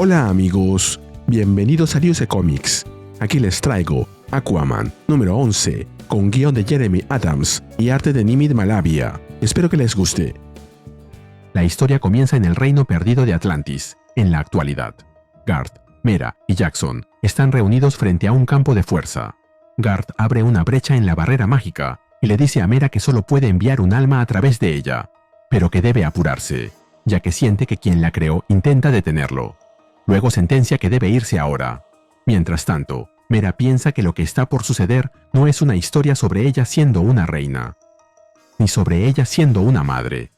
Hola amigos, bienvenidos a Diose Comics. Aquí les traigo Aquaman número 11, con guión de Jeremy Adams y arte de Nimit Malavia. Espero que les guste. La historia comienza en el reino perdido de Atlantis, en la actualidad. Garth, Mera y Jackson están reunidos frente a un campo de fuerza. Garth abre una brecha en la barrera mágica y le dice a Mera que solo puede enviar un alma a través de ella, pero que debe apurarse, ya que siente que quien la creó intenta detenerlo. Luego sentencia que debe irse ahora. Mientras tanto, Mera piensa que lo que está por suceder no es una historia sobre ella siendo una reina, ni sobre ella siendo una madre,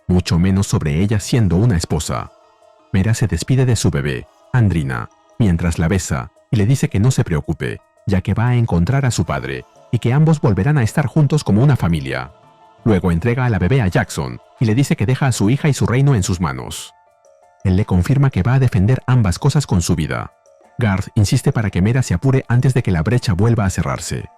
mucho menos sobre ella siendo una esposa. Mera se despide de su bebé, Andrina, mientras la besa y le dice que no se preocupe, ya que va a encontrar a su padre y que ambos volverán a estar juntos como una familia. Luego entrega a la bebé a Jackson y le dice que deja a su hija y su reino en sus manos. Él le confirma que va a defender ambas cosas con su vida. Garth insiste para que Mera se apure antes de que la brecha vuelva a cerrarse.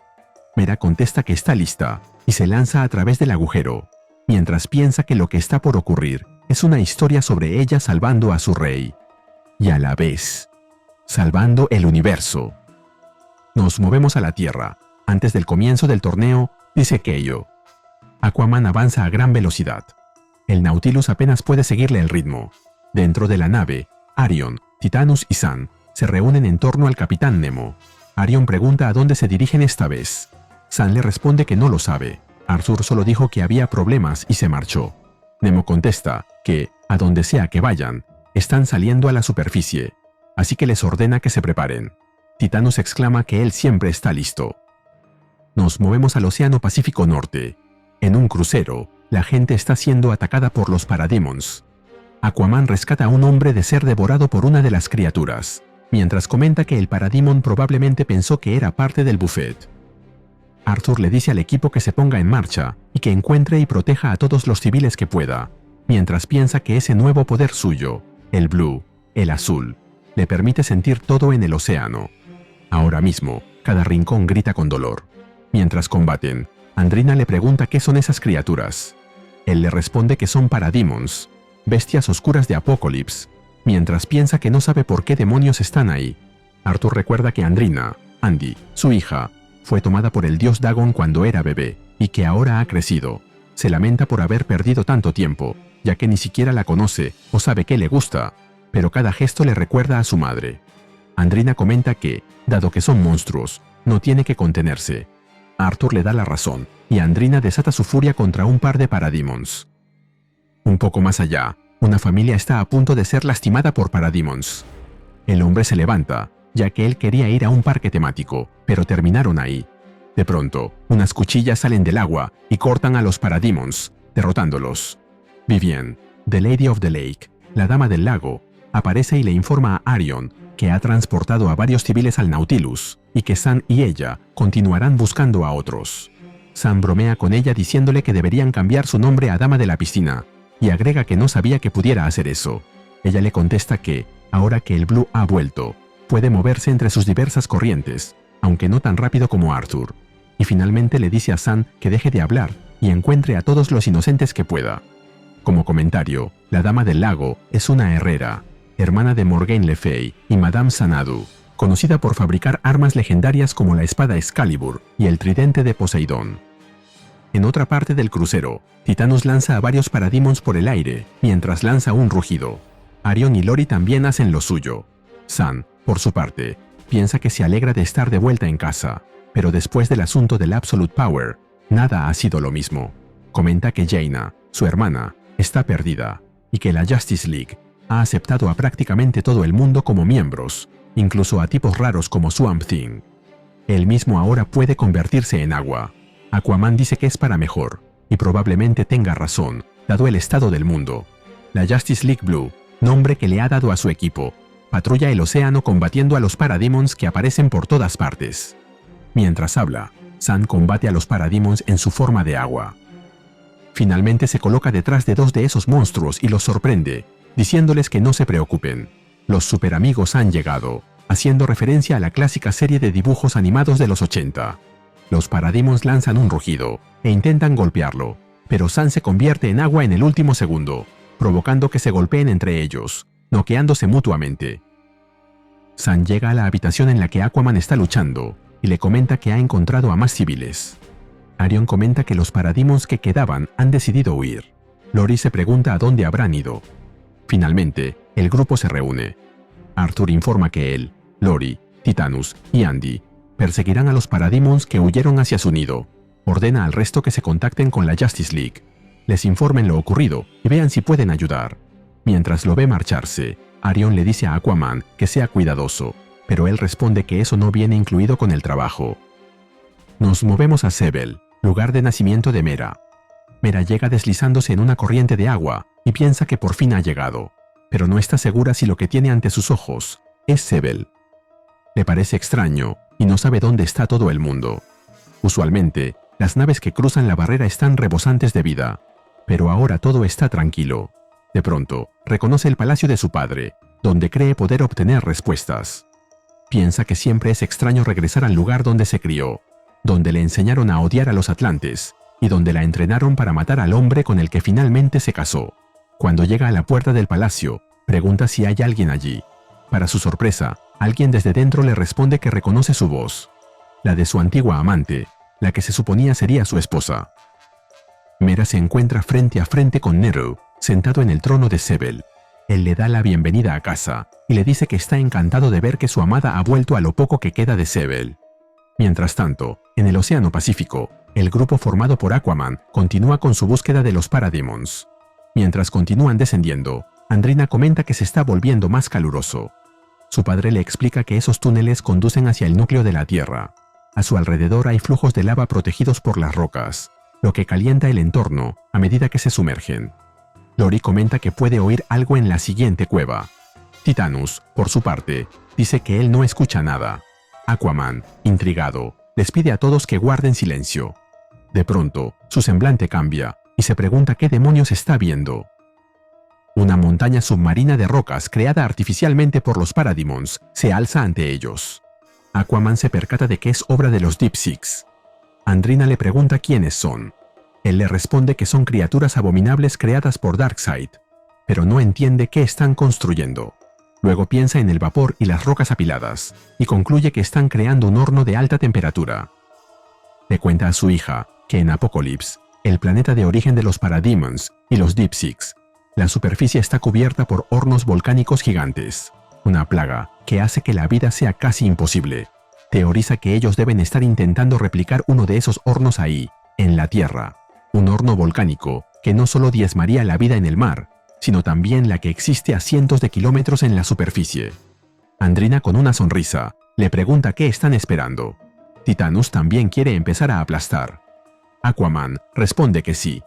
Mera contesta que está lista y se lanza a través del agujero, mientras piensa que lo que está por ocurrir es una historia sobre ella salvando a su rey, y a la vez, salvando el universo. Nos movemos a la Tierra. Antes del comienzo del torneo, dice Keio. Aquaman avanza a gran velocidad. El Nautilus apenas puede seguirle el ritmo. Dentro de la nave, Arion, Titanus y San se reúnen en torno al Capitán Nemo. Arion pregunta a dónde se dirigen esta vez. San le responde que no lo sabe. Arthur solo dijo que había problemas y se marchó. Nemo contesta que, a donde sea que vayan, están saliendo a la superficie, así que les ordena que se preparen. Titanus exclama que él siempre está listo. Nos movemos al Océano Pacífico Norte. En un crucero, la gente está siendo atacada por los Parademons. Aquaman rescata a un hombre de ser devorado por una de las criaturas, mientras comenta que el Parademon probablemente pensó que era parte del buffet. Arthur le dice al equipo que se ponga en marcha y que encuentre y proteja a todos los civiles que pueda, mientras piensa que ese nuevo poder suyo, el Blue, el azul, le permite sentir todo en el océano. Ahora mismo, cada rincón grita con dolor. Mientras combaten, Andrina le pregunta qué son esas criaturas. Él le responde que son Parademons, bestias oscuras de Apocalipsis, mientras piensa que no sabe por qué demonios están ahí. Arthur recuerda que Andrina, Andy, su hija, fue tomada por el dios Dagon cuando era bebé y que ahora ha crecido. Se lamenta por haber perdido tanto tiempo, ya que ni siquiera la conoce o sabe qué le gusta, pero cada gesto le recuerda a su madre. Andrina comenta que, dado que son monstruos, no tiene que contenerse. Arthur le da la razón y Andrina desata su furia contra un par de Parademons. Un poco más allá, una familia está a punto de ser lastimada por Parademons. El hombre se levanta, ya que él quería ir a un parque temático, pero terminaron ahí. De pronto, unas cuchillas salen del agua y cortan a los Parademons, derrotándolos. Vivienne, The Lady of the Lake, la dama del lago, aparece y le informa a Arion que ha transportado a varios civiles al Nautilus y que San y ella continuarán buscando a otros. San bromea con ella diciéndole que deberían cambiar su nombre a Dama de la Piscina, y agrega que no sabía que pudiera hacer eso. Ella le contesta que, ahora que el Blue ha vuelto, puede moverse entre sus diversas corrientes, aunque no tan rápido como Arthur. Y finalmente le dice a San que deje de hablar y encuentre a todos los inocentes que pueda. Como comentario, la Dama del Lago es una herrera, hermana de Morgaine Le Fay y Madame Xanadu, conocida por fabricar armas legendarias como la espada Excalibur y el tridente de Poseidón. En otra parte del crucero, Titanus lanza a varios Parademons por el aire, mientras lanza un rugido. Arion y Lori también hacen lo suyo. San, por su parte, piensa que se alegra de estar de vuelta en casa, pero después del asunto del Absolute Power, nada ha sido lo mismo. Comenta que Jaina, su hermana, está perdida, y que la Justice League ha aceptado a prácticamente todo el mundo como miembros, incluso a tipos raros como Swamp Thing. Él mismo ahora puede convertirse en agua. Aquaman dice que es para mejor, y probablemente tenga razón, dado el estado del mundo. La Justice League Blue, nombre que le ha dado a su equipo, patrulla el océano combatiendo a los Parademons que aparecen por todas partes. Mientras habla, San combate a los Parademons en su forma de agua. Finalmente se coloca detrás de dos de esos monstruos y los sorprende, diciéndoles que no se preocupen. Los superamigos han llegado, haciendo referencia a la clásica serie de dibujos animados de los 80. Los Parademons lanzan un rugido e intentan golpearlo, pero San se convierte en agua en el último segundo, provocando que se golpeen entre ellos, noqueándose mutuamente. San llega a la habitación en la que Aquaman está luchando y le comenta que ha encontrado a más civiles. Arion comenta que los Parademons que quedaban han decidido huir. Lori se pregunta a dónde habrán ido. Finalmente, el grupo se reúne. Arthur informa que él, Lori, Titanus y Andy perseguirán a los Parademons que huyeron hacia su nido. Ordena al resto que se contacten con la Justice League. Les informen lo ocurrido y vean si pueden ayudar. Mientras lo ve marcharse, Arion le dice a Aquaman que sea cuidadoso, pero él responde que eso no viene incluido con el trabajo. Nos movemos a Sebel, lugar de nacimiento de Mera. Mera llega deslizándose en una corriente de agua y piensa que por fin ha llegado, pero no está segura si lo que tiene ante sus ojos es Sebel. Le parece extraño y no sabe dónde está todo el mundo. Usualmente, las naves que cruzan la barrera están rebosantes de vida, pero ahora todo está tranquilo. De pronto, reconoce el palacio de su padre, donde cree poder obtener respuestas. Piensa que siempre es extraño regresar al lugar donde se crió, donde le enseñaron a odiar a los atlantes y donde la entrenaron para matar al hombre con el que finalmente se casó. Cuando llega a la puerta del palacio, pregunta si hay alguien allí. Para su sorpresa, alguien desde dentro le responde que reconoce su voz, la de su antigua amante, la que se suponía sería su esposa. Mera se encuentra frente a frente con Nero, sentado en el trono de Sebel. Él le da la bienvenida a casa y le dice que está encantado de ver que su amada ha vuelto a lo poco que queda de Sebel. Mientras tanto, en el Océano Pacífico, el grupo formado por Aquaman continúa con su búsqueda de los Parademons. Mientras continúan descendiendo, Andrina comenta que se está volviendo más caluroso. Su padre le explica que esos túneles conducen hacia el núcleo de la Tierra. A su alrededor hay flujos de lava protegidos por las rocas, lo que calienta el entorno a medida que se sumergen. Lori comenta que puede oír algo en la siguiente cueva. Titanus, por su parte, dice que él no escucha nada. Aquaman, intrigado, les pide a todos que guarden silencio. De pronto, su semblante cambia y se pregunta qué demonios está viendo. Una montaña submarina de rocas creada artificialmente por los Parademons se alza ante ellos. Aquaman se percata de que es obra de los Deep Six. Andrina le pregunta quiénes son. Él le responde que son criaturas abominables creadas por Darkseid, pero no entiende qué están construyendo. Luego piensa en el vapor y las rocas apiladas, y concluye que están creando un horno de alta temperatura. Le cuenta a su hija que en Apokolips, el planeta de origen de los Parademons y los Deep Six, la superficie está cubierta por hornos volcánicos gigantes, una plaga que hace que la vida sea casi imposible. Teoriza que ellos deben estar intentando replicar uno de esos hornos ahí, en la Tierra, un horno volcánico que no solo diezmaría la vida en el mar, sino también la que existe a cientos de kilómetros en la superficie. Andrina, con una sonrisa, le pregunta qué están esperando. Titanus también quiere empezar a aplastar. Aquaman responde que sí.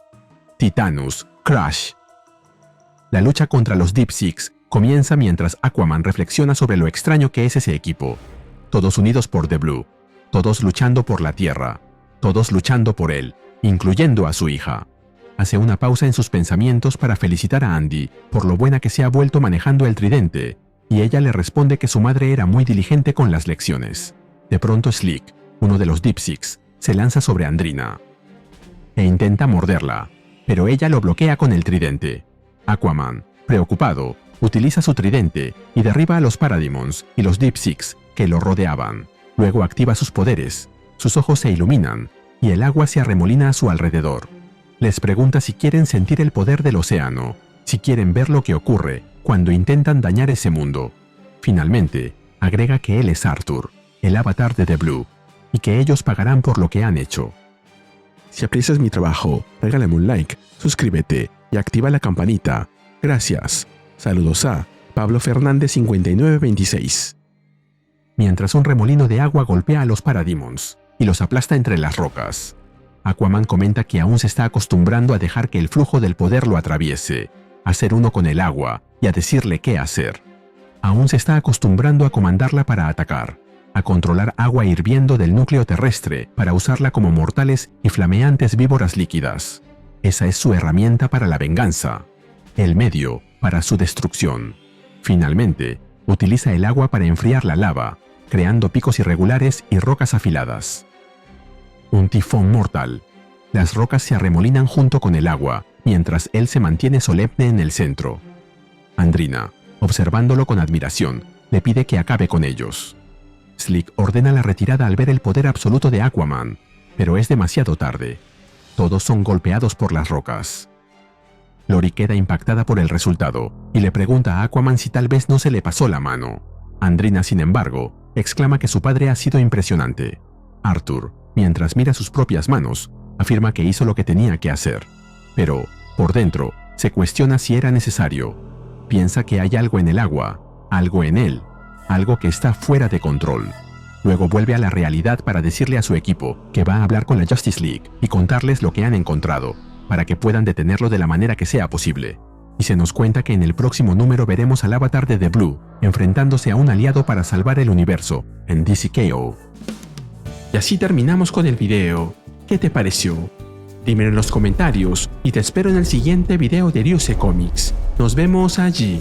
Titanus, crash. La lucha contra los Deep Six comienza mientras Aquaman reflexiona sobre lo extraño que es ese equipo. Todos unidos por The Blue, todos luchando por la Tierra, todos luchando por él, incluyendo a su hija. Hace una pausa en sus pensamientos para felicitar a Andy por lo buena que se ha vuelto manejando el tridente, y ella le responde que su madre era muy diligente con las lecciones. De pronto Slick, uno de los Deep Six, se lanza sobre Andrina e intenta morderla, pero ella lo bloquea con el tridente. Aquaman, preocupado, utiliza su tridente y derriba a los Parademons y los Deep Six que lo rodeaban. Luego activa sus poderes, sus ojos se iluminan y el agua se arremolina a su alrededor. Les pregunta si quieren sentir el poder del océano, si quieren ver lo que ocurre cuando intentan dañar ese mundo. Finalmente, agrega que él es Arthur, el avatar de The Blue, y que ellos pagarán por lo que han hecho. Si aprecias mi trabajo, regálame un like, suscríbete y activa la campanita. Gracias. Saludos a Pablo Fernández 5926. Mientras un remolino de agua golpea a los Parademons y los aplasta entre las rocas, Aquaman comenta que aún se está acostumbrando a dejar que el flujo del poder lo atraviese, a ser uno con el agua y a decirle qué hacer. Aún se está acostumbrando a comandarla para atacar, a controlar agua hirviendo del núcleo terrestre para usarla como mortales y flameantes víboras líquidas. Esa es su herramienta para la venganza, el medio para su destrucción. Finalmente, utiliza el agua para enfriar la lava, creando picos irregulares y rocas afiladas. Un tifón mortal. Las rocas se arremolinan junto con el agua, mientras él se mantiene solemne en el centro. Andrina, Observándolo con admiración, le pide que acabe con ellos. Slick ordena la retirada al ver el poder absoluto de Aquaman, pero es demasiado tarde. Todos son golpeados por las rocas. Lori queda impactada por el resultado y le pregunta a Aquaman si tal vez no se le pasó la mano. Andrina, sin embargo, exclama que su padre ha sido impresionante. Arthur, mientras mira sus propias manos, afirma que hizo lo que tenía que hacer. Pero, por dentro, se cuestiona si era necesario. Piensa que hay algo en el agua, algo en él, algo que está fuera de control. Luego vuelve a la realidad para decirle a su equipo que va a hablar con la Justice League y contarles lo que han encontrado, para que puedan detenerlo de la manera que sea posible. Y se nos cuenta que en el próximo número veremos al avatar de The Blue enfrentándose a un aliado para salvar el universo, en DCKO. Y así terminamos con el video. ¿Qué te pareció? Dímelo en los comentarios y te espero en el siguiente video de Ariose Comics. Nos vemos allí.